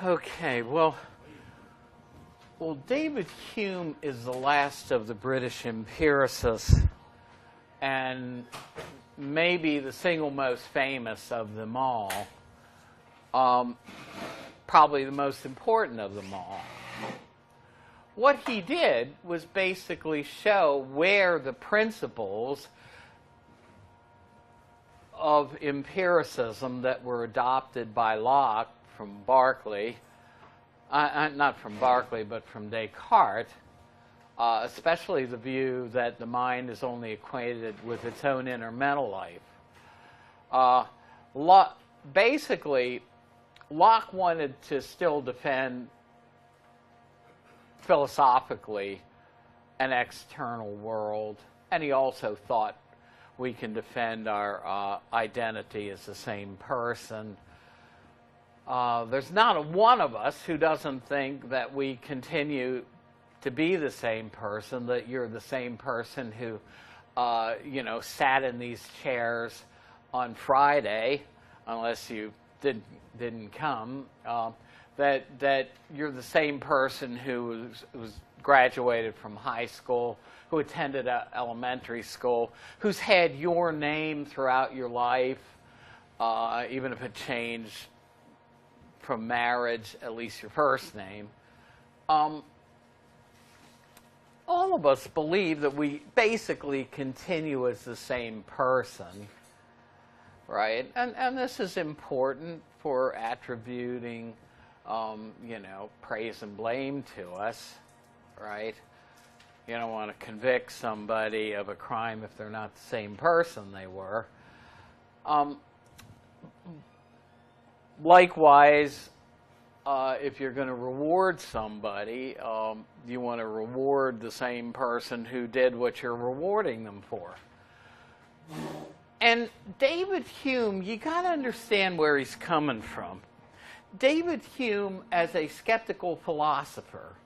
Okay, well, David Hume is the last of the British empiricists, and maybe the single most famous of them all, probably the most important of them all. What he did was basically show where the principles of empiricism that were adopted by Locke from Berkeley, not from Berkeley, but from Descartes, especially the view that the mind is only acquainted with its own inner mental life. Basically, Locke wanted to still defend philosophically an external world, and he also thought we can defend our identity as the same person. There's not a one of us who doesn't think that we continue to be the same person, that you're the same person who, sat in these chairs on Friday, unless you didn't come, that you're the same person who was graduated from high school, who attended elementary school, who's had your name throughout your life, even if it changed from marriage, at least your first name. All of us believe that we basically continue as the same person, right? And this is important for attributing, praise and blame to us, right? You don't want to convict somebody of a crime if they're not the same person they were. Likewise, if you're going to reward somebody, you want to reward the same person who did what you're rewarding them for. And David Hume, you got to understand where he's coming from. David Hume, as a skeptical philosopher,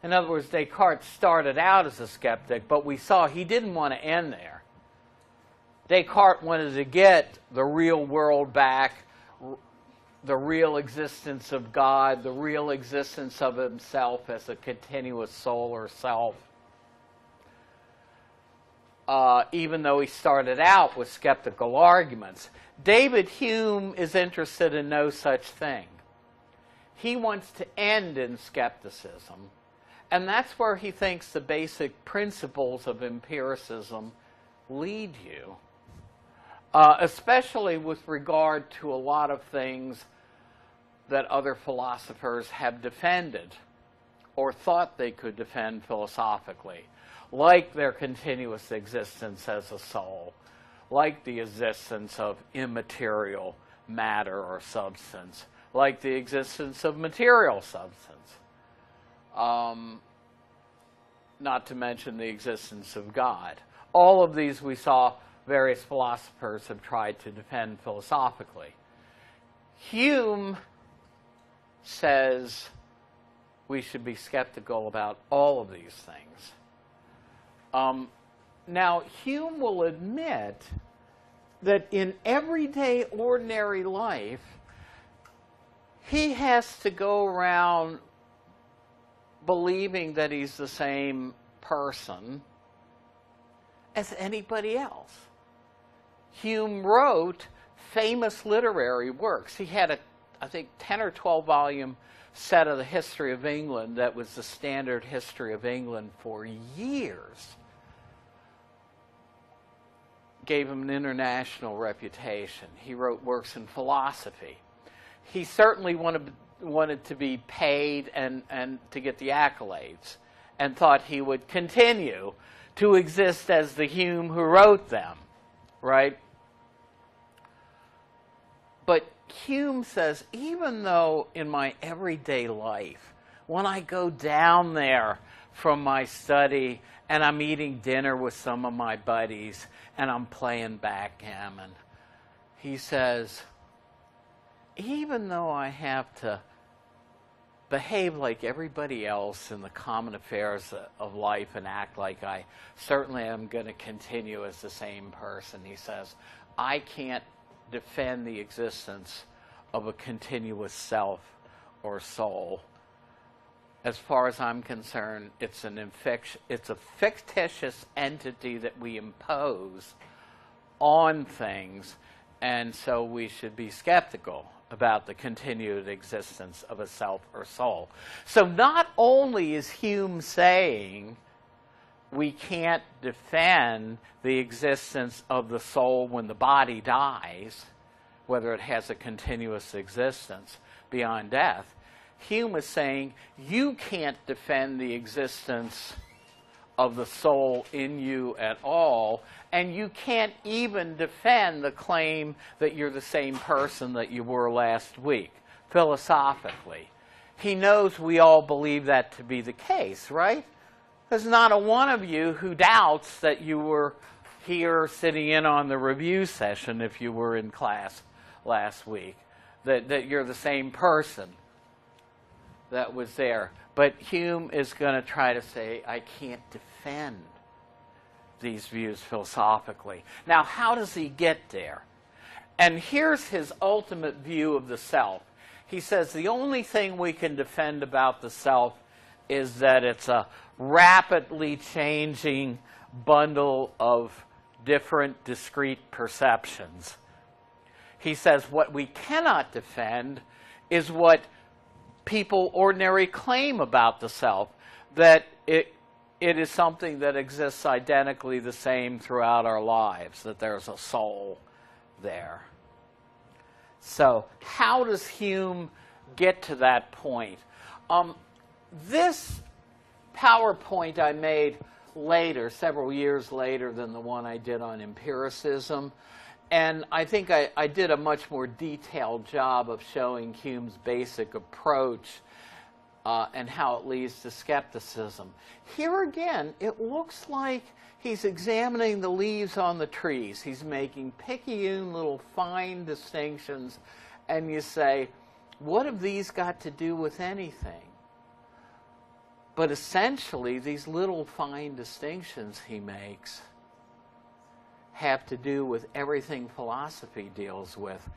in other words, Descartes started out as a skeptic, but we saw he didn't want to end there. Descartes wanted to get the real world back, the real existence of God, the real existence of himself as a continuous soul or self. Even though he started out with skeptical arguments. David Hume is interested in no such thing. He wants to end in skepticism, and that's where he thinks the basic principles of empiricism lead you, especially with regard to a lot of things that other philosophers have defended or thought they could defend philosophically, like their continuous existence as a soul, like the existence of immaterial matter or substance, like the existence of material substance, not to mention the existence of God. All of these we saw various philosophers have tried to defend philosophically. Hume says we should be skeptical about all of these things. Now, Hume will admit that in everyday, ordinary life, he has to go around believing that he's the same person as anybody else. Hume wrote famous literary works. He had I think, 10 or 12 volume set of the history of England that was the standard history of England for years. Gave him an international reputation. He wrote works in philosophy. He certainly wanted to be paid and to get the accolades, and thought he would continue to exist as the Hume who wrote them, right? But Hume says, even though in my everyday life, when I go down there from my study and I'm eating dinner with some of my buddies and I'm playing backgammon, he says, even though I have to behave like everybody else in the common affairs of life and act like I certainly am going to continue as the same person, he says, I can't defend the existence of a continuous self or soul. As far as I'm concerned, it's a fictitious entity that we impose on things, and so we should be skeptical about the continued existence of a self or soul. So not only is Hume saying we can't defend the existence of the soul when the body dies, whether it has a continuous existence beyond death, Hume is saying you can't defend the existence of the soul in you at all, and you can't even defend the claim that you're the same person that you were last week, philosophically. He knows we all believe that to be the case, right? There's not a one of you who doubts that you were here sitting in on the review session if you were in class last week, that you're the same person that was there. But Hume is going to try to say, I can't defend these views philosophically. Now, how does he get there? And here's his ultimate view of the self. He says the only thing we can defend about the self is that it's a rapidly changing bundle of different discrete perceptions. He says what we cannot defend is what people ordinarily claim about the self, that it is something that exists identically the same throughout our lives, that there's a soul there. So how does Hume get to that point? This PowerPoint I made later, several years later than the one I did on empiricism. And I think I did a much more detailed job of showing Hume's basic approach and how it leads to skepticism. Here again, it looks like he's examining the leaves on the trees. He's making picayune little fine distinctions. And you say, what have these got to do with anything? But essentially, these little fine distinctions he makes have to do with everything philosophy deals with,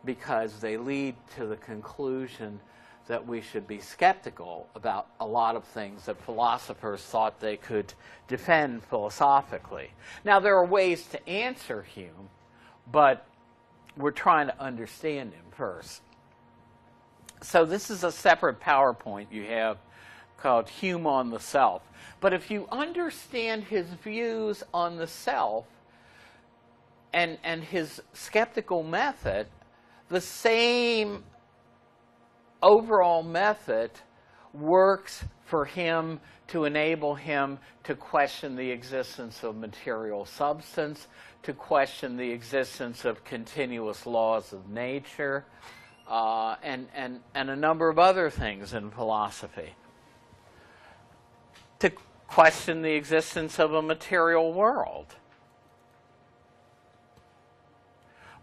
because they lead to the conclusion that we should be skeptical about a lot of things that philosophers thought they could defend philosophically. Now, there are ways to answer Hume, but we're trying to understand him first. So this is a separate PowerPoint you have called Hume on the Self. But if you understand his views on the self, and his skeptical method, the same overall method works for him to enable him to question the existence of material substance, to question the existence of continuous laws of nature, and a number of other things in philosophy. To question the existence of a material world.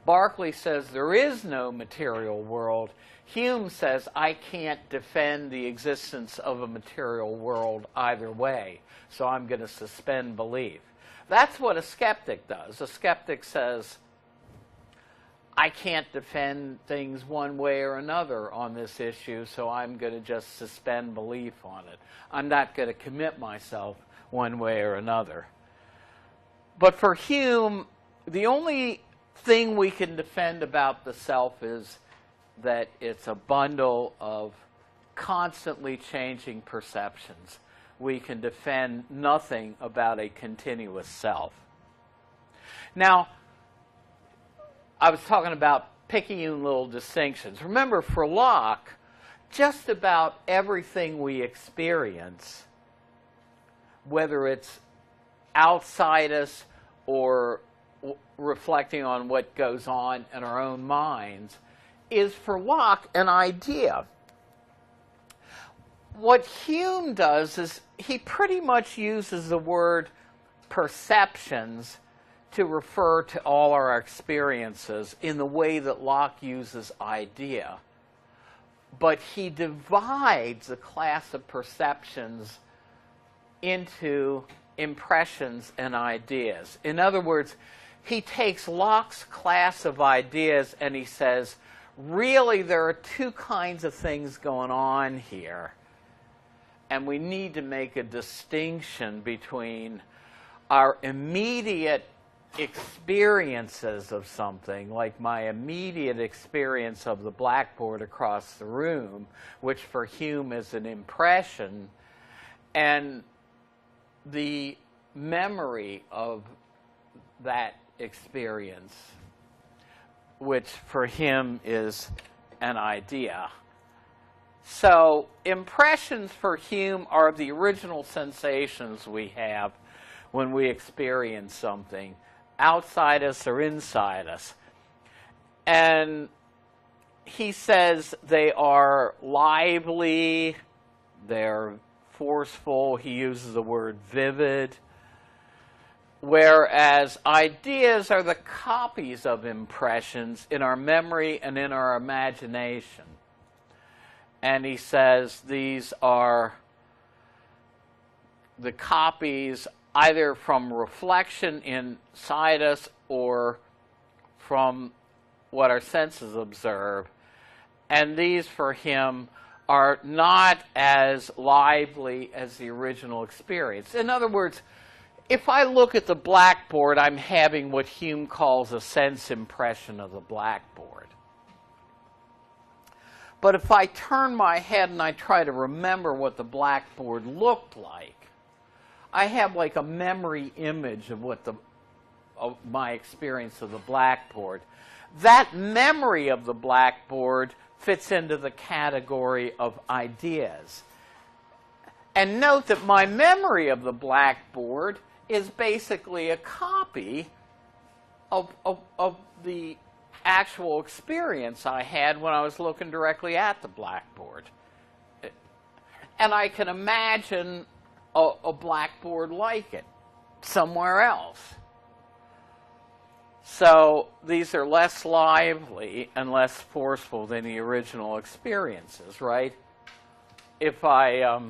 Berkeley says there is no material world. Hume says I can't defend the existence of a material world either way, so I'm going to suspend belief. That's what a skeptic does. A skeptic says, I can't defend things one way or another on this issue, so I'm going to just suspend belief on it. I'm not going to commit myself one way or another. But for Hume, the only thing we can defend about the self is that it's a bundle of constantly changing perceptions. We can defend nothing about a continuous self. Now, I was talking about picayune little distinctions. Remember, for Locke, just about everything we experience, whether it's outside us or reflecting on what goes on in our own minds, is for Locke an idea. What Hume does is he pretty much uses the word perceptions to refer to all our experiences in the way that Locke uses idea. But he divides the class of perceptions into impressions and ideas. In other words, he takes Locke's class of ideas and he says, really there are two kinds of things going on here. And we need to make a distinction between our immediate experiences of something, like my immediate experience of the blackboard across the room, which for Hume is an impression, and the memory of that experience, which for him is an idea. So impressions for Hume are the original sensations we have when we experience something, outside us or inside us. And he says they are lively, they're forceful, he uses the word vivid, whereas ideas are the copies of impressions in our memory and in our imagination. And he says these are the copies either from reflection inside us or from what our senses observe. And these, for him, are not as lively as the original experience. In other words, if I look at the blackboard, I'm having what Hume calls a sense impression of the blackboard. But if I turn my head and I try to remember what the blackboard looked like, I have like a memory image of what of my experience of the blackboard. That memory of the blackboard fits into the category of ideas. And note that my memory of the blackboard is basically a copy of the actual experience I had when I was looking directly at the blackboard. And I can imagine a blackboard like it somewhere else. So these are less lively and less forceful than the original experiences, right? If I,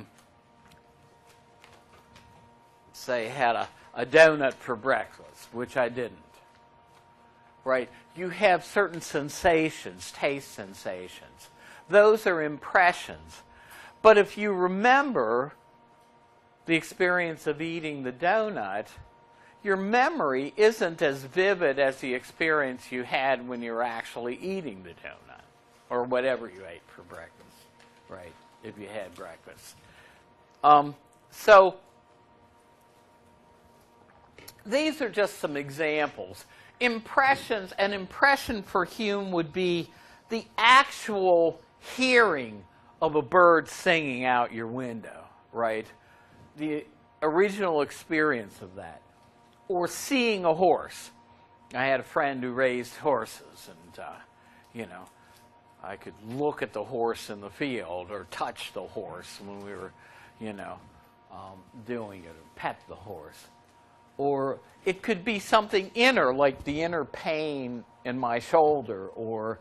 say, had a donut for breakfast, which I didn't, right? You have certain sensations, taste sensations. Those are impressions. But if you remember the experience of eating the donut, your memory isn't as vivid as the experience you had when you were actually eating the donut, or whatever you ate for breakfast, right, if you had breakfast. So these are just some examples. Impressions, an impression for Hume would be the actual hearing of a bird singing out your window, right? The original experience of that. Or seeing a horse. I had a friend who raised horses, and, you know, I could look at the horse in the field or touch the horse when we were, you know, doing it, or pet the horse. Or it could be something inner, like the inner pain in my shoulder, or,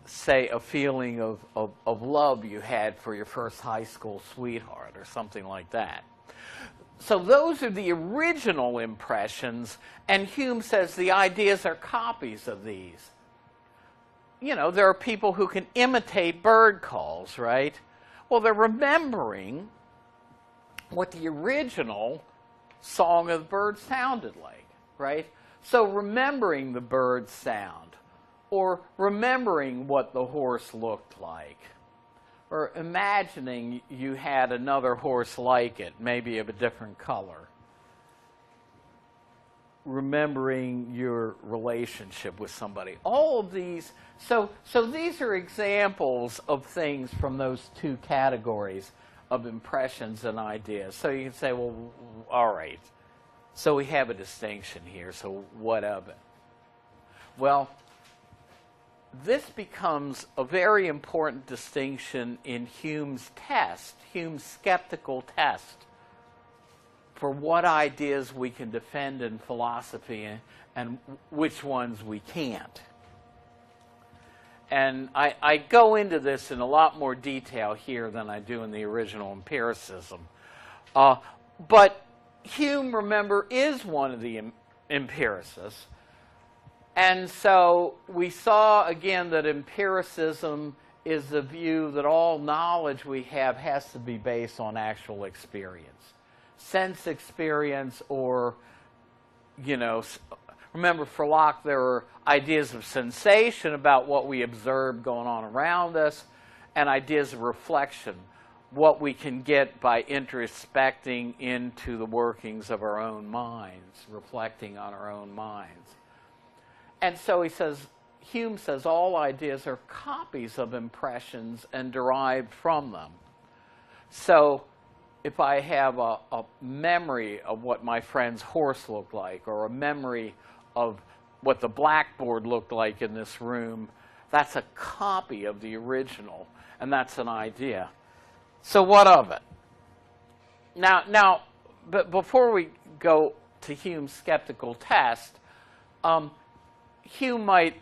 say, a feeling of love you had for your first high school sweetheart, or something like that. So those are the original impressions, and Hume says the ideas are copies of these. You know, there are people who can imitate bird calls, right? Well, they're remembering what the original song of the bird sounded like, right? So remembering the bird's sound, or remembering what the horse looked like, or imagining you had another horse like it, maybe of a different color. Remembering your relationship with somebody. All of these, so these are examples of things from those two categories of impressions and ideas. So you can say, well, all right, so we have a distinction here, so what of it? Well, this becomes a very important distinction in Hume's test, Hume's skeptical test, for what ideas we can defend in philosophy and which ones we can't. And I go into this in a lot more detail here than I do in the original Empiricism. But Hume, remember, is one of the empiricists. And so we saw again that empiricism is the view that all knowledge we have has to be based on actual experience. Sense experience, or, you know, remember for Locke there were ideas of sensation about what we observe going on around us, and ideas of reflection, what we can get by introspecting into the workings of our own minds, reflecting on our own minds. And so he says, Hume says, all ideas are copies of impressions and derived from them. So if I have a memory of what my friend's horse looked like, or a memory of what the blackboard looked like in this room, that's a copy of the original, and that's an idea. So what of it? Now, but before we go to Hume's skeptical test, Hume might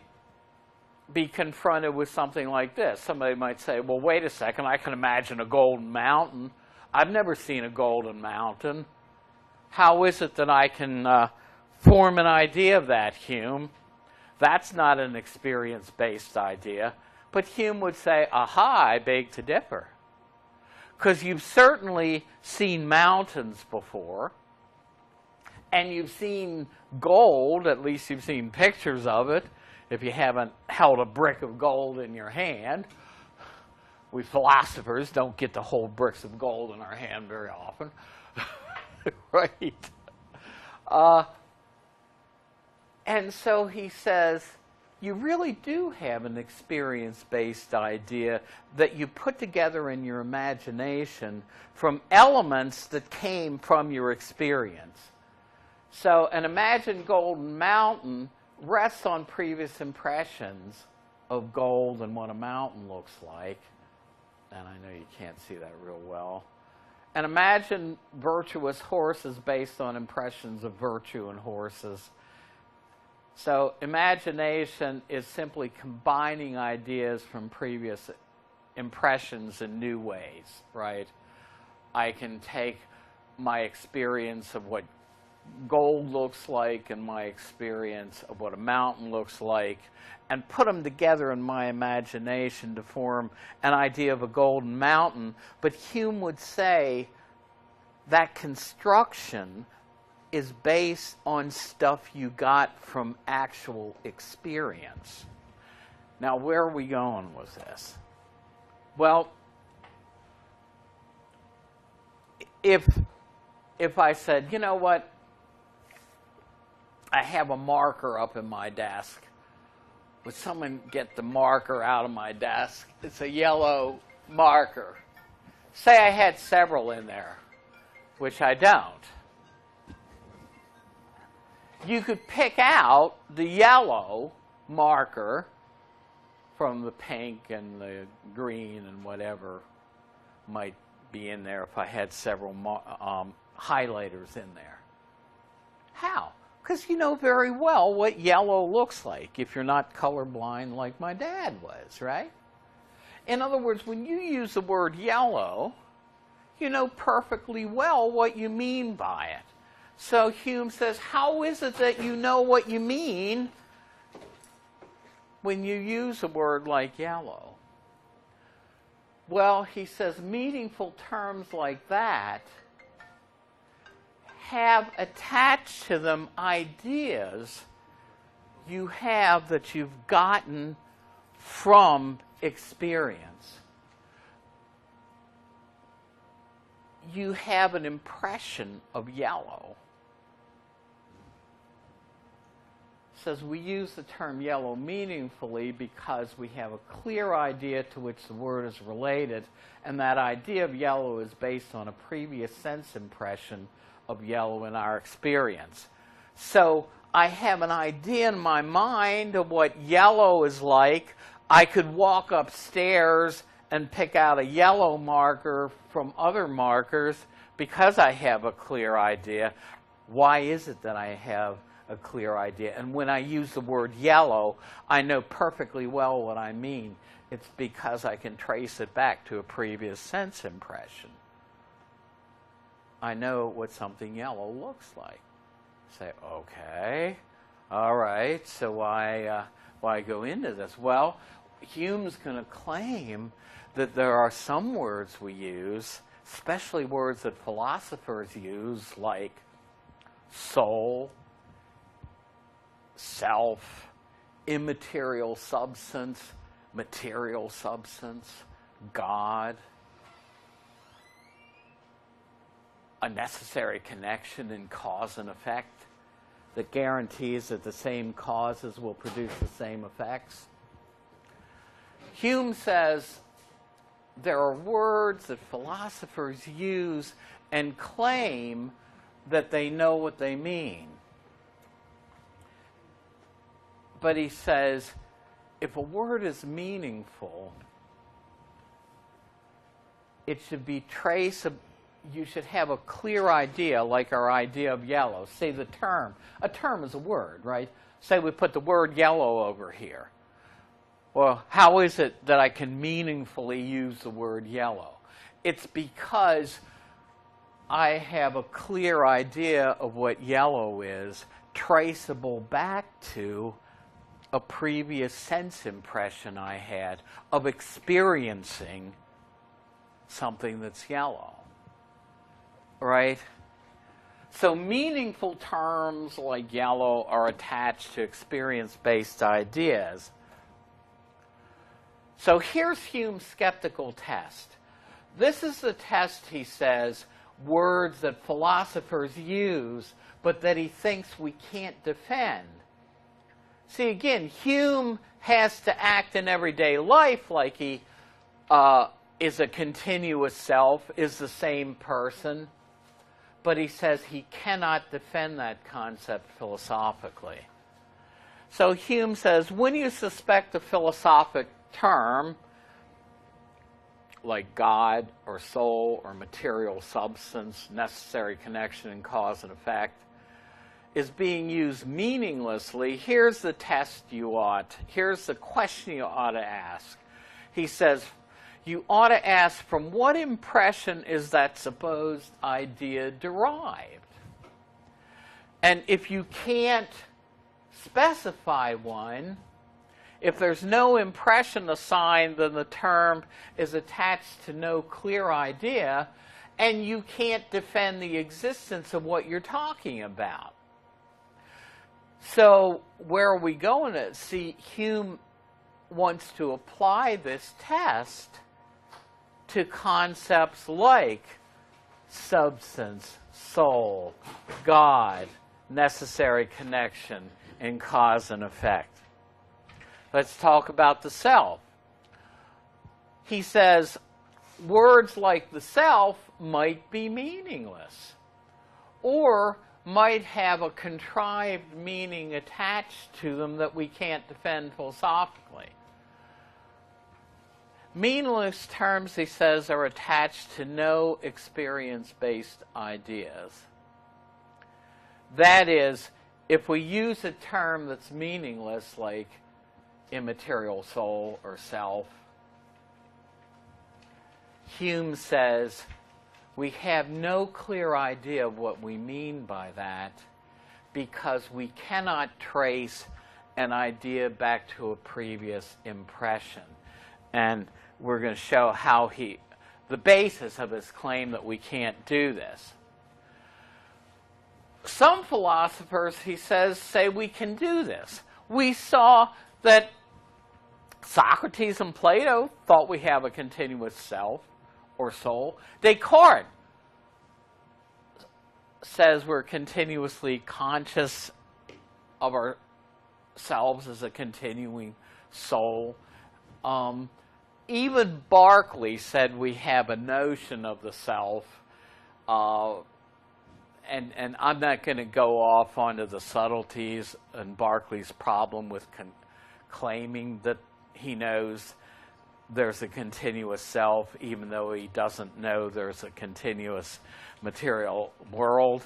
be confronted with something like this. Somebody might say, well, wait a second, I can imagine a golden mountain. I've never seen a golden mountain. How is it that I can form an idea of that, Hume? That's not an experience-based idea. But Hume would say, aha, I beg to differ. Because you've certainly seen mountains before, and you've seen gold, at least you've seen pictures of it, if you haven't held a brick of gold in your hand. We philosophers don't get to hold bricks of gold in our hand very often. Right? And so he says, you really do have an experience-based idea that you put together in your imagination from elements that came from your experience. So an imagined golden mountain rests on previous impressions of gold and what a mountain looks like. And I know you can't see that real well. An imagined virtuous horse is based on impressions of virtue in horses. So imagination is simply combining ideas from previous impressions in new ways, right? I can take my experience of what gold looks like and my experience of what a mountain looks like and put them together in my imagination to form an idea of a golden mountain. But Hume would say that construction is based on stuff you got from actual experience. Now, where are we going with this? Well, if I said, you know what, I have a marker up in my desk. Would someone get the marker out of my desk? It's a yellow marker. Say I had several in there, which I don't. You could pick out the yellow marker from the pink and the green and whatever might be in there if I had several highlighters in there. How? Because you know very well what yellow looks like if you're not colorblind like my dad was, right? In other words, when you use the word yellow, you know perfectly well what you mean by it. So Hume says, how is it that you know what you mean when you use a word like yellow? Well, he says, meaningful terms like that have attached to them ideas you have that you've gotten from experience. You have an impression of yellow. Says we use the term yellow meaningfully because we have a clear idea to which the word is related, and that idea of yellow is based on a previous sense impression of yellow in our experience. So I have an idea in my mind of what yellow is like. I could walk upstairs and pick out a yellow marker from other markers because I have a clear idea. Why is it that I have a clear idea? And when I use the word yellow, I know perfectly well what I mean. It's because I can trace it back to a previous sense impression. I know what something yellow looks like. Say, okay, All right, so why go into this? Well, Hume's going to claim that there are some words we use, especially words that philosophers use, like soul, self, immaterial substance, material substance, God, a necessary connection in cause and effect that guarantees that the same causes will produce the same effects. Hume says there are words that philosophers use and claim that they know what they mean. But he says, if a word is meaningful, it should be traceable. You should have a clear idea, like our idea of yellow. Say the term. A term is a word, right? Say we put the word yellow over here. Well, how is it that I can meaningfully use the word yellow? It's because I have a clear idea of what yellow is, traceable back to a previous sense impression I had of experiencing something that's yellow. Right? So meaningful terms like yellow are attached to experience-based ideas. So here's Hume's skeptical test. This is the test, he says, words that philosophers use, but that he thinks we can't defend. See, again, Hume has to act in everyday life like he is a continuous self, is the same person. But he says he cannot defend that concept philosophically. So Hume says, when you suspect a philosophic term, like God or soul or material substance, necessary connection in cause and effect, is being used meaninglessly, here's the here's the question you ought to ask. He says, you ought to ask, from what impression is that supposed idea derived? And if you can't specify one, if there's no impression assigned, then the term is attached to no clear idea, and you can't defend the existence of what you're talking about. So where are we going to see? Hume wants to apply this test to concepts like substance, soul, God, necessary connection, and cause and effect. Let's talk about the self. He says words like the self might be meaningless or might have a contrived meaning attached to them that we can't defend philosophically. Meaningless terms, he says, are attached to no experience-based ideas. That is, if we use a term that's meaningless, like immaterial soul or self, Hume says we have no clear idea of what we mean by that because we cannot trace an idea back to a previous impression. And we're going to show how the basis of his claim that we can't do this. Some philosophers, he says, say we can do this. We saw that Socrates and Plato thought we have a continuous self or soul. Descartes says we're continuously conscious of ourselves as a continuing soul. Even Berkeley said we have a notion of the self, and I'm not going to go off onto the subtleties and Berkeley's problem with claiming that he knows there's a continuous self, even though he doesn't know there's a continuous material world.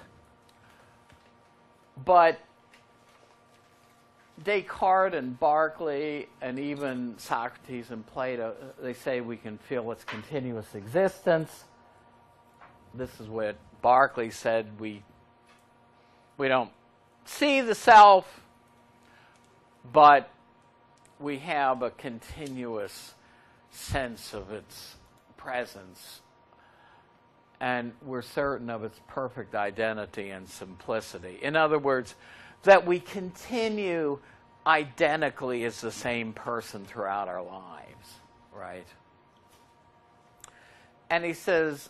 But Descartes and Berkeley and even Socrates and Plato, they say we can feel its continuous existence. This is what Berkeley said, we don't see the self, but we have a continuous sense of its presence, and we're certain of its perfect identity and simplicity. In other words, that we continue identically as the same person throughout our lives, right? And he says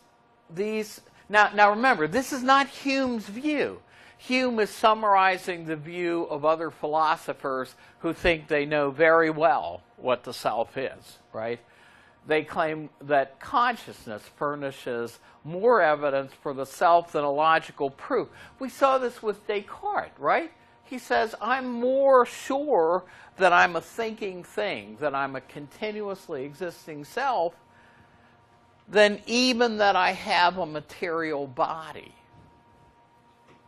these... Now remember, this is not Hume's view. Hume is summarizing the view of other philosophers who think they know very well what the self is, right? They claim that consciousness furnishes more evidence for the self than a logical proof. We saw this with Descartes, right? He says, I'm more sure that I'm a thinking thing, that I'm a continuously existing self, than even that I have a material body,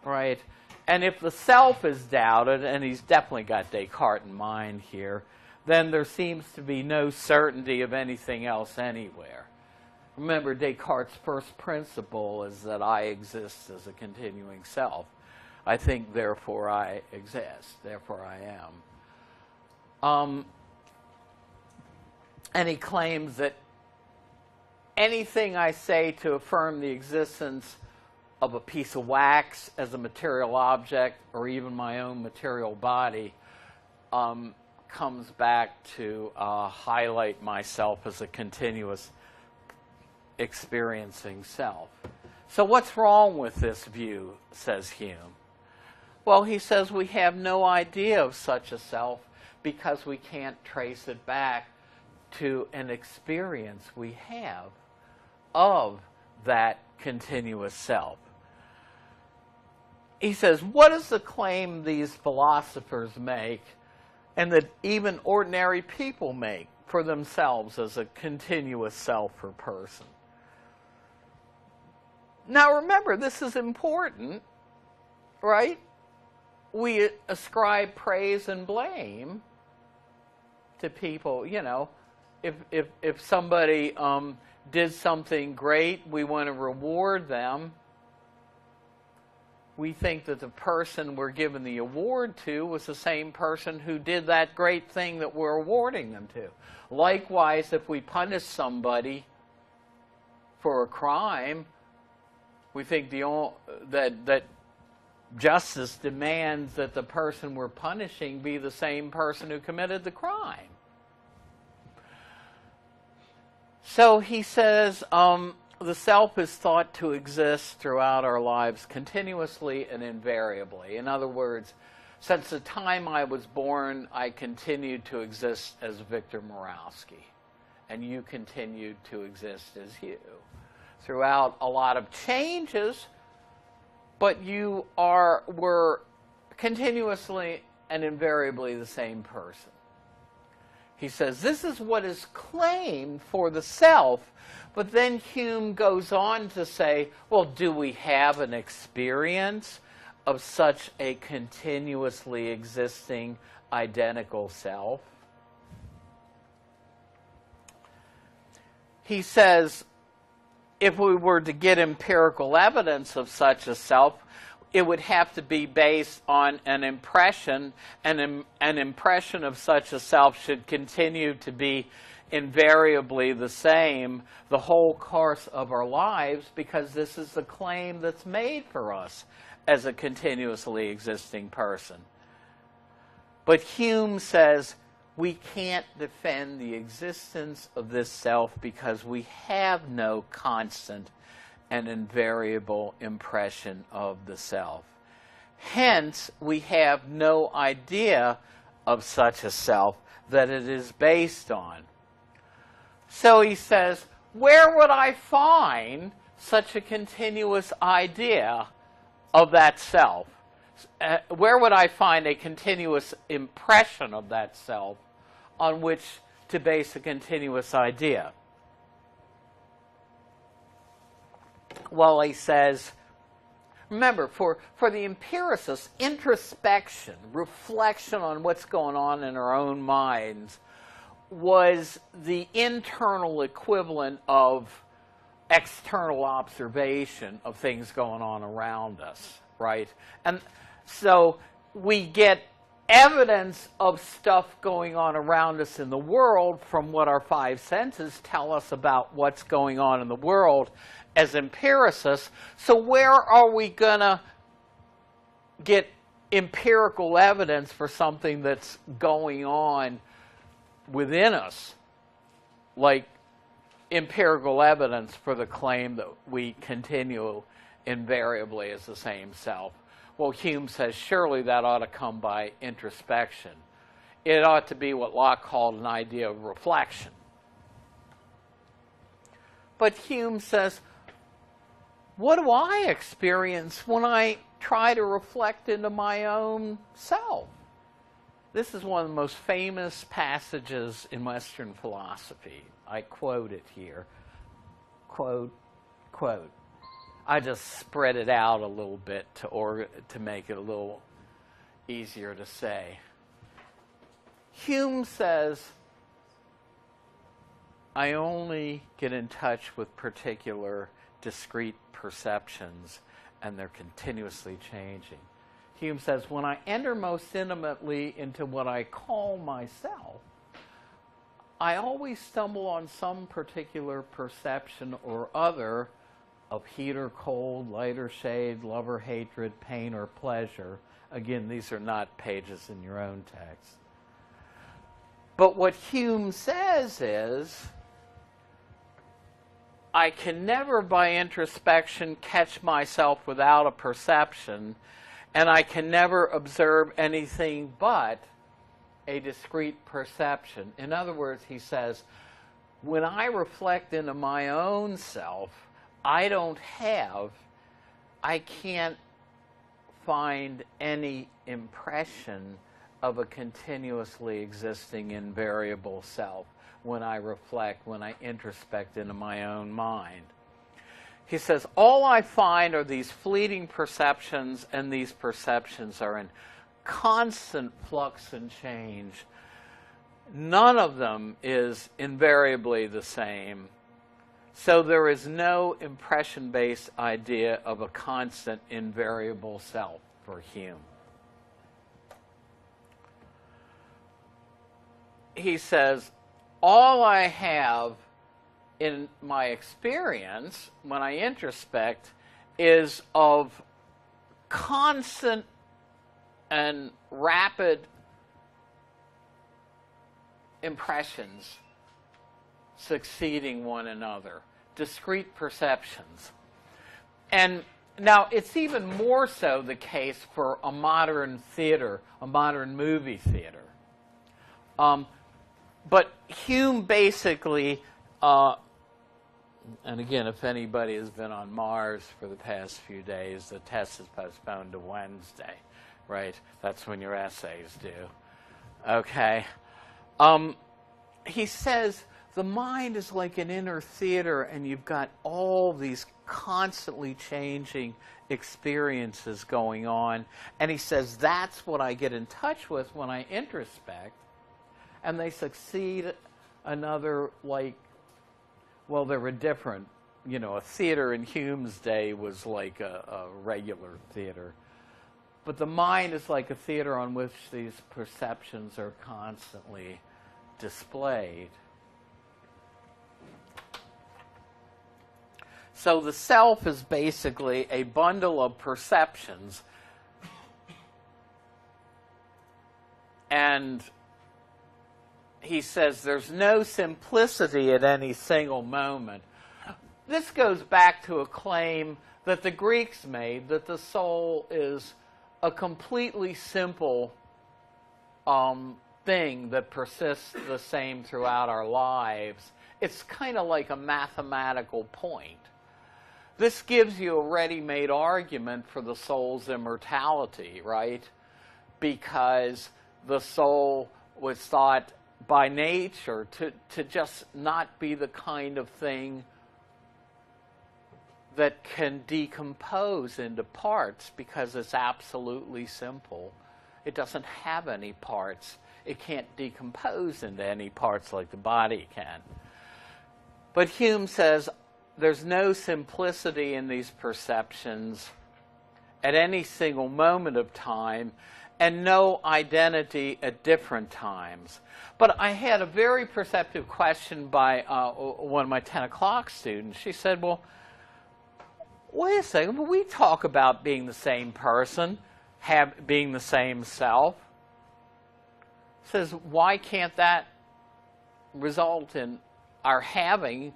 right? And if the self is doubted, and he's definitely got Descartes in mind here, then there seems to be no certainty of anything else anywhere. Remember, Descartes' first principle is that I exist as a continuing self. I think, therefore I exist, therefore I am. And he claims that anything I say to affirm the existence of a piece of wax as a material object, or even my own material body, comes back to highlight myself as a continuous experiencing self. So what's wrong with this view, says Hume? Well, he says we have no idea of such a self because we can't trace it back to an experience we have of that continuous self. He says, what is the claim these philosophers make, and that even ordinary people make for themselves as a continuous self or person? Now remember, this is important, right? We ascribe praise and blame to people. You know, if somebody did something great, we want to reward them. We think that the person we're giving the award to was the same person who did that great thing that we're awarding them to. Likewise, if we punish somebody for a crime, we think that justice demands that the person we're punishing be the same person who committed the crime. So he says, the self is thought to exist throughout our lives continuously and invariably. In other words, since the time I was born, I continued to exist as Victor Morawski, and you continued to exist as you. Throughout a lot of changes, but you were continuously and invariably the same person. He says this is what is claimed for the self, but then Hume goes on to say, well, do we have an experience of such a continuously existing identical self? He says, if we were to get empirical evidence of such a self, it would have to be based on an impression, and an impression of such a self should continue to be invariably the same the whole course of our lives, because this is the claim that's made for us as a continuously existing person. But Hume says we can't defend the existence of this self because we have no constant and invariable impression of the self. Hence, we have no idea of such a self that it is based on. So he says, where would I find such a continuous idea of that self? Where would I find a continuous impression of that self on which to base a continuous idea? Well, he says, remember, for the empiricist, introspection, reflection on what's going on in our own minds, was the internal equivalent of external observation of things going on around us, right? And so we get evidence of stuff going on around us in the world from what our five senses tell us about what's going on in the world as empiricists. So where are we going to get empirical evidence for something that's going on within us, like empirical evidence for the claim that we continue invariably as the same self? Well, Hume says surely that ought to come by introspection. It ought to be what Locke called an idea of reflection. But Hume says, what do I experience when I try to reflect into my own self? This is one of the most famous passages in Western philosophy. I quote it here. Quote, quote. I just spread it out a little bit to make it a little easier to say. Hume says, I only get in touch with particular discrete perceptions, and they're continuously changing. Hume says, when I enter most intimately into what I call myself, I always stumble on some particular perception or other of heat or cold, light or shade, love or hatred, pain or pleasure. Again, these are not pages in your own text. But what Hume says is, I can never by introspection catch myself without a perception, and I can never observe anything but a discrete perception. In other words, he says, when I reflect into my own self, I can't find any impression of a continuously existing invariable self when I reflect, when I introspect into my own mind. He says, all I find are these fleeting perceptions, and these perceptions are in constant flux and change. None of them is invariably the same. So there is no impression-based idea of a constant invariable self for Hume. He says, all I have in my experience when I introspect is of constant and rapid impressions succeeding one another, discrete perceptions. And now it's even more so the case for a modern theater, a modern movie theater. But Hume basically, and again, if anybody has been on Mars for the past few days, the test is postponed to Wednesday, right? That's when your essays due. Okay. He says the mind is like an inner theater, and you've got all these constantly changing experiences going on. And he says that's what I get in touch with when I introspect. And they succeed another, like, well, they were different. You know, a theater in Hume's day was like a regular theater. But the mind is like a theater on which these perceptions are constantly displayed. So the self is basically a bundle of perceptions. And he says there's no simplicity at any single moment. This goes back to a claim that the Greeks made, that the soul is a completely simple thing that persists the same throughout our lives. It's kind of like a mathematical point. This gives you a ready-made argument for the soul's immortality, right? Because the soul was thought by nature to just not be the kind of thing that can decompose into parts because it's absolutely simple. It doesn't have any parts. It can't decompose into any parts like the body can. But Hume says there's no simplicity in these perceptions at any single moment of time, and no identity at different times. But I had a very perceptive question by one of my 10 o'clock students. She said, well, wait a second, we talk about being the same person, being the same self. Says, why can't that result in our having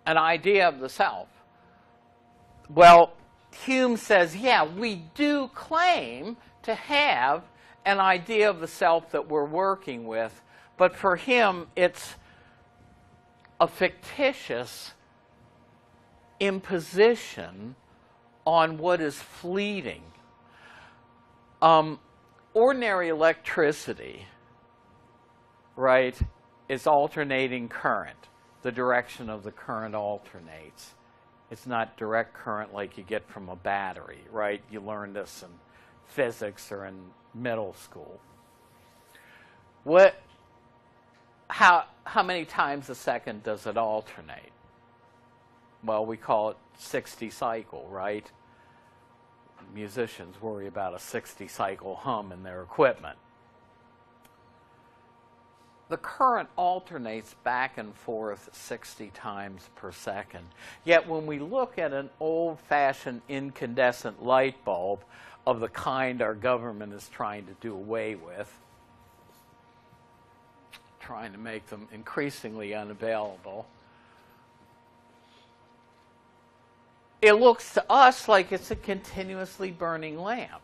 an idea of the self? Well, Hume says, yeah, we do claim to have an idea of the self that we're working with, but for him, it's a fictitious imposition on what is fleeting. Ordinary electricity, right, is alternating current. The direction of the current alternates. It's not direct current like you get from a battery, right? You learn this in physics or in middle school. How many times a second does it alternate? Well, we call it 60 cycle, right? Musicians worry about a 60 cycle hum in their equipment. The current alternates back and forth 60 times per second. Yet when we look at an old-fashioned incandescent light bulb of the kind our government is trying to do away with, trying to make them increasingly unavailable, it looks to us like it's a continuously burning lamp.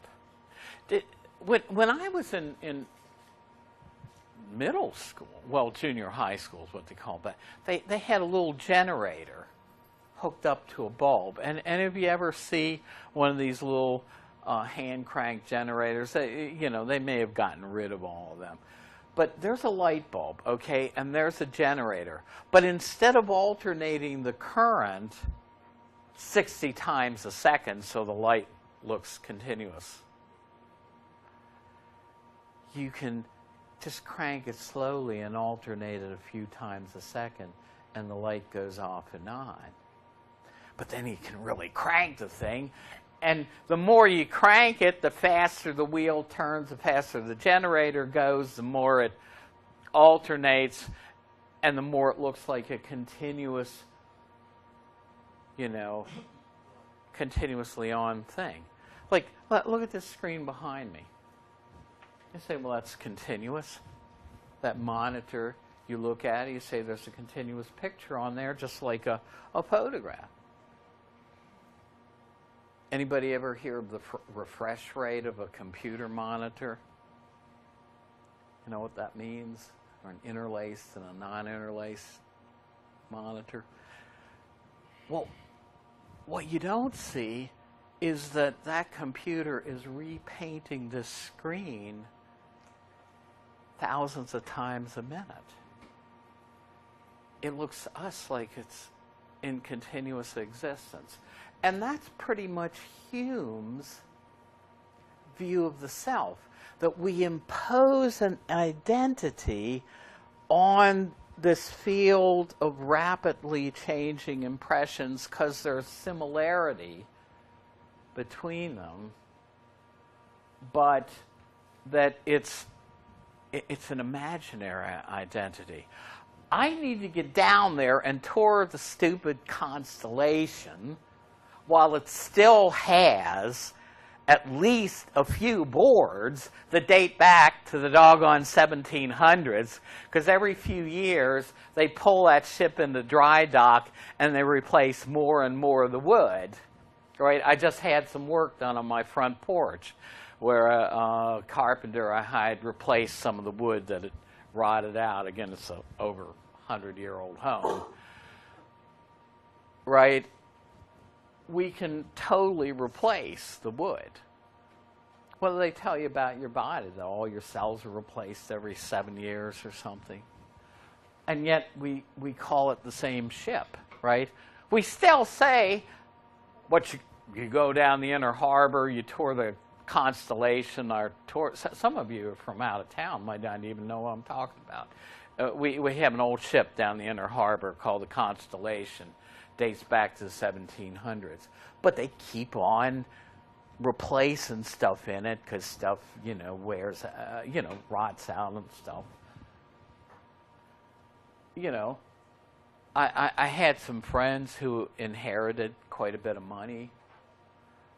When I was in middle school, well, junior high school is what they call that, they had a little generator hooked up to a bulb. And if you ever see one of these little hand crank generators, they may have gotten rid of all of them. But there's a light bulb, okay, and there's a generator. But instead of alternating the current 60 times a second so the light looks continuous, you can just crank it slowly and alternate it a few times a second, and the light goes off and on. But then you can really crank the thing, and the more you crank it, the faster the wheel turns, the faster the generator goes, the more it alternates, and the more it looks like a continuous, continuously on thing. Like, look at this screen behind me. You say, well, that's continuous. That monitor, you look at it, you say there's a continuous picture on there, just like a photograph. Anybody ever hear of the refresh rate of a computer monitor? You know what that means? Or an interlaced and a non-interlaced monitor? Well, what you don't see is that computer is repainting this screen thousands of times a minute. It looks to us like it's in continuous existence. And that's pretty much Hume's view of the self, that we impose an identity on this field of rapidly changing impressions because there's similarity between them, but that it's an imaginary identity. I need to get down there and tour the stupid constellation while it still has at least a few boards that date back to the doggone 1700s, because every few years they pull that ship into dry dock and they replace more and more of the wood. Right? I just had some work done on my front porch where a carpenter I hired replaced some of the wood that had rotted out. Again, it's an over 100-year-old home. Right? We can totally replace the wood. What do they tell you about your body? That all your cells are replaced every 7 years or something. And yet we call it the same ship, right? We still say, you go down the Inner Harbor, you tour the Constellation, some of you are from out of town might not even know what I'm talking about. We have an old ship down the Inner Harbor called the Constellation. Dates back to the 1700s. But they keep on replacing stuff in it because stuff, wears, rots out and stuff. I had some friends who inherited quite a bit of money.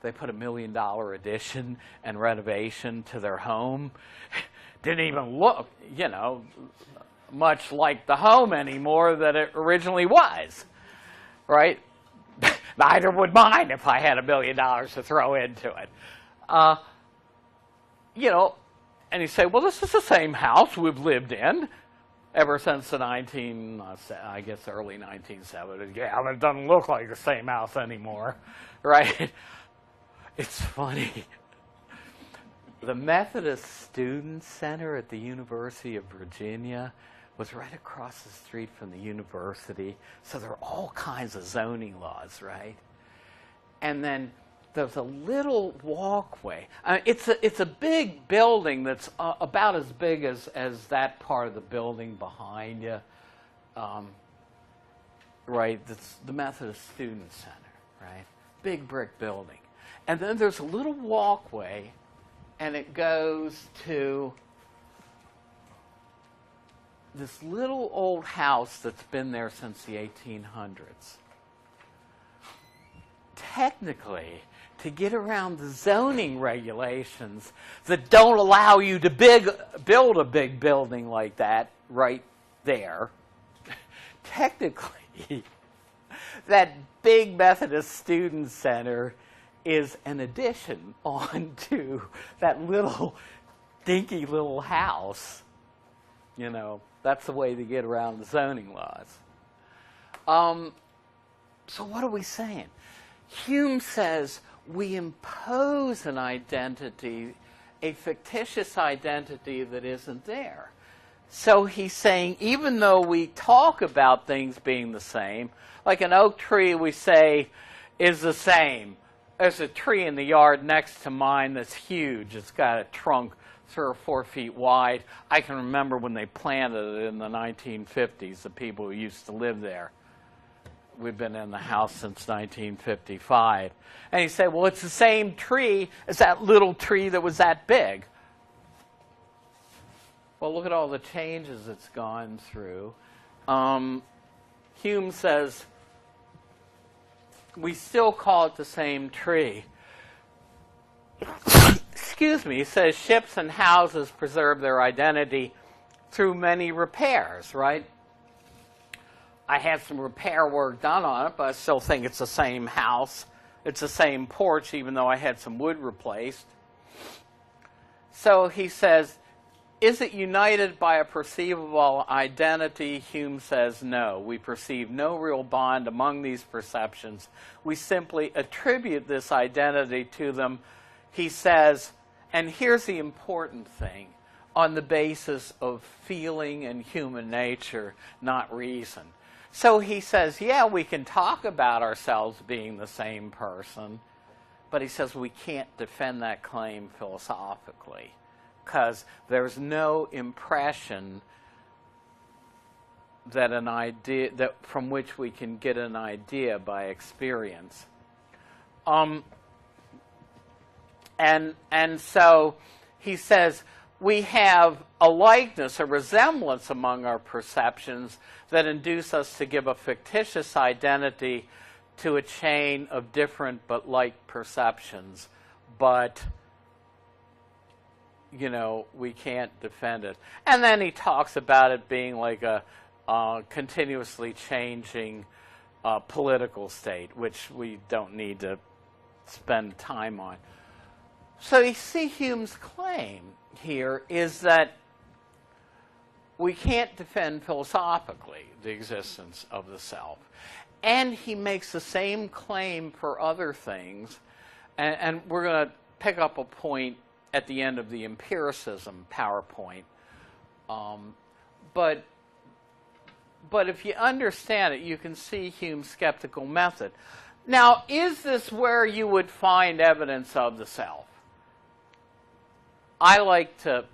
They put $1 million addition and renovation to their home. Didn't even look, much like the home anymore that it originally was, right? Neither would mine if I had $1 million to throw into it. And you say, well, this is the same house we've lived in ever since the early 1970s. Yeah, but it doesn't look like the same house anymore, right? It's funny. The Methodist Student Center at the University of Virginia was right across the street from the university, so there are all kinds of zoning laws, right? And then there's a little walkway. It's a big building that's about as big as that part of the building behind you, right? That's the Methodist Student Center, right? Big brick building. And then there's a little walkway, and it goes to this little old house that's been there since the 1800s. Technically, to get around the zoning regulations that don't allow you to build a big building like that right there, technically, that big Methodist Student Center is an addition onto that little dinky little house. That's the way to get around the zoning laws. So what are we saying? Hume says we impose an identity, a fictitious identity that isn't there. So he's saying even though we talk about things being the same, like an oak tree we say is the same. There's a tree in the yard next to mine that's huge. It's got a trunk 3 or 4 feet wide. I can remember when they planted it in the 1950s, the people who used to live there. We've been in the house since 1955. And he said, well, it's the same tree as that little tree that was that big. Well, look at all the changes it's gone through. Hume says, we still call it the same tree. Excuse me, he says ships and houses preserve their identity through many repairs, right? I had some repair work done on it, but I still think it's the same house. It's the same porch, even though I had some wood replaced. So he says, is it united by a perceivable identity? Hume says no. We perceive no real bond among these perceptions. We simply attribute this identity to them, he says, and here's the important thing, on the basis of feeling and human nature, not reason. So he says, yeah, we can talk about ourselves being the same person, but he says we can't defend that claim philosophically because there's no impression that an idea that from which we can get an idea by experience. And so he says we have a likeness, a resemblance among our perceptions that induce us to give a fictitious identity to a chain of different but like perceptions. But, we can't defend it. And then he talks about it being like a continuously changing political state, which we don't need to spend time on. So you see Hume's claim here is that we can't defend philosophically the existence of the self. And he makes the same claim for other things. And we're going to pick up a point at the end of the Empiricism PowerPoint. But if you understand it, you can see Hume's skeptical method. Now, is this where you would find evidence of the self? I like to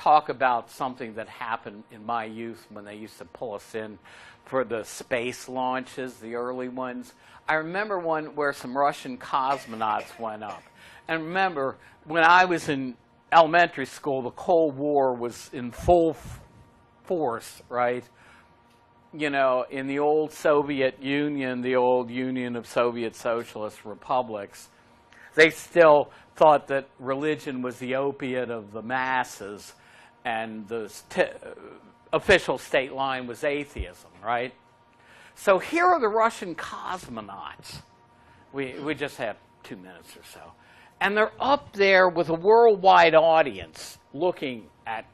talk about something that happened in my youth when they used to pull us in for the space launches, the early ones. I remember one where some Russian cosmonauts went up. And remember, when I was in elementary school, the Cold War was in full force, right? You know, in the old Soviet Union, the old Union of Soviet Socialist Republics, they still thought that religion was the opiate of the masses, and the official state line was atheism, right? So here are the Russian cosmonauts. We just have 2 minutes or so. And they're up there with a worldwide audience looking at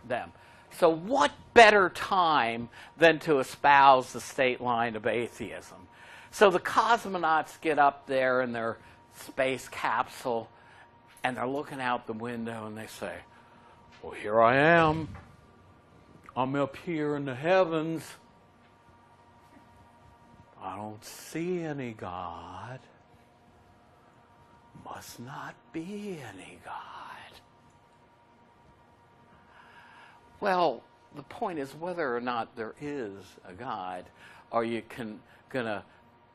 them. So what better time than to espouse the state line of atheism? So the cosmonauts get up there in their space capsule, and they're looking out the window, and they say, well, here I am. I'm up here in the heavens. I don't see any God. Must not be any God. Well, the point is whether or not there is a God, are you going to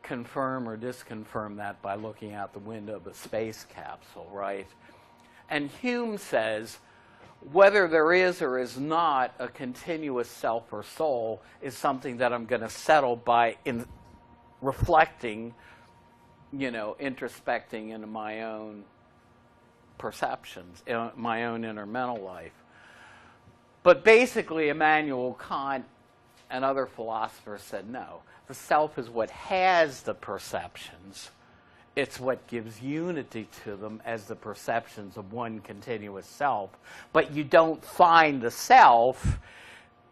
confirm or disconfirm that by looking out the window of a space capsule, right? And Hume says whether there is or is not a continuous self or soul is something that I'm going to settle by reflecting, you know, introspecting into my own perceptions, my own inner mental life. But basically, Immanuel Kant and other philosophers said, no, the self is what has the perceptions. It's what gives unity to them as the perceptions of one continuous self. But you don't find the self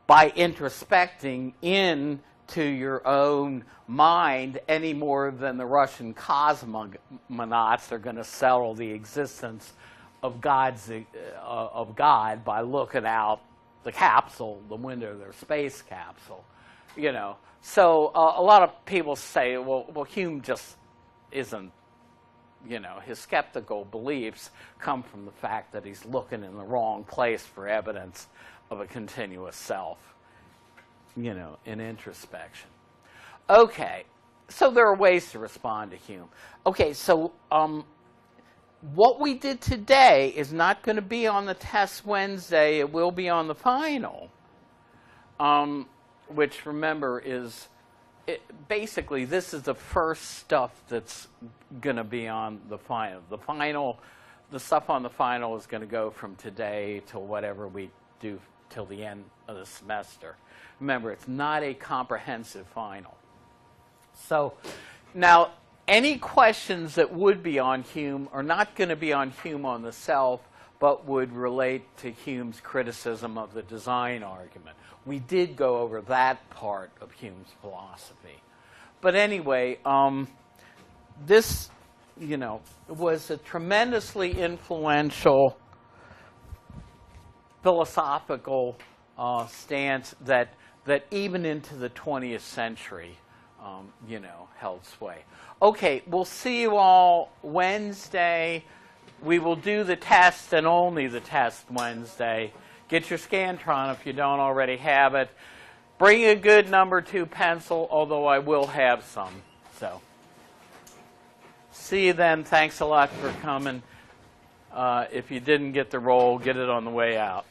by introspecting into your own mind any more than the Russian cosmonauts are going to settle the existence of God by looking out the capsule, the window of their space capsule, you know. So a lot of people say, well, Hume just isn't, you know, his skeptical beliefs come from the fact that he's looking in the wrong place for evidence of a continuous self, you know, in introspection. Okay, so there are ways to respond to Hume. Okay, so what we did today is not going to be on the test Wednesday. It will be on the final, which, remember, is basically this is the first stuff that's going to be on the final. The stuff on the final is going to go from today to whatever we do till the end of the semester. Remember, it's not a comprehensive final. So now, any questions that would be on Hume are not going to be on Hume on the self, but would relate to Hume's criticism of the design argument. We did go over that part of Hume's philosophy. But anyway, this, you know, was a tremendously influential philosophical stance that even into the 20th century, you know, held sway. Okay, we'll see you all Wednesday. We will do the test and only the test Wednesday. Get your Scantron if you don't already have it. Bring a good number 2 pencil, although I will have some. So, see you then. Thanks a lot for coming. If you didn't get the roll, get it on the way out.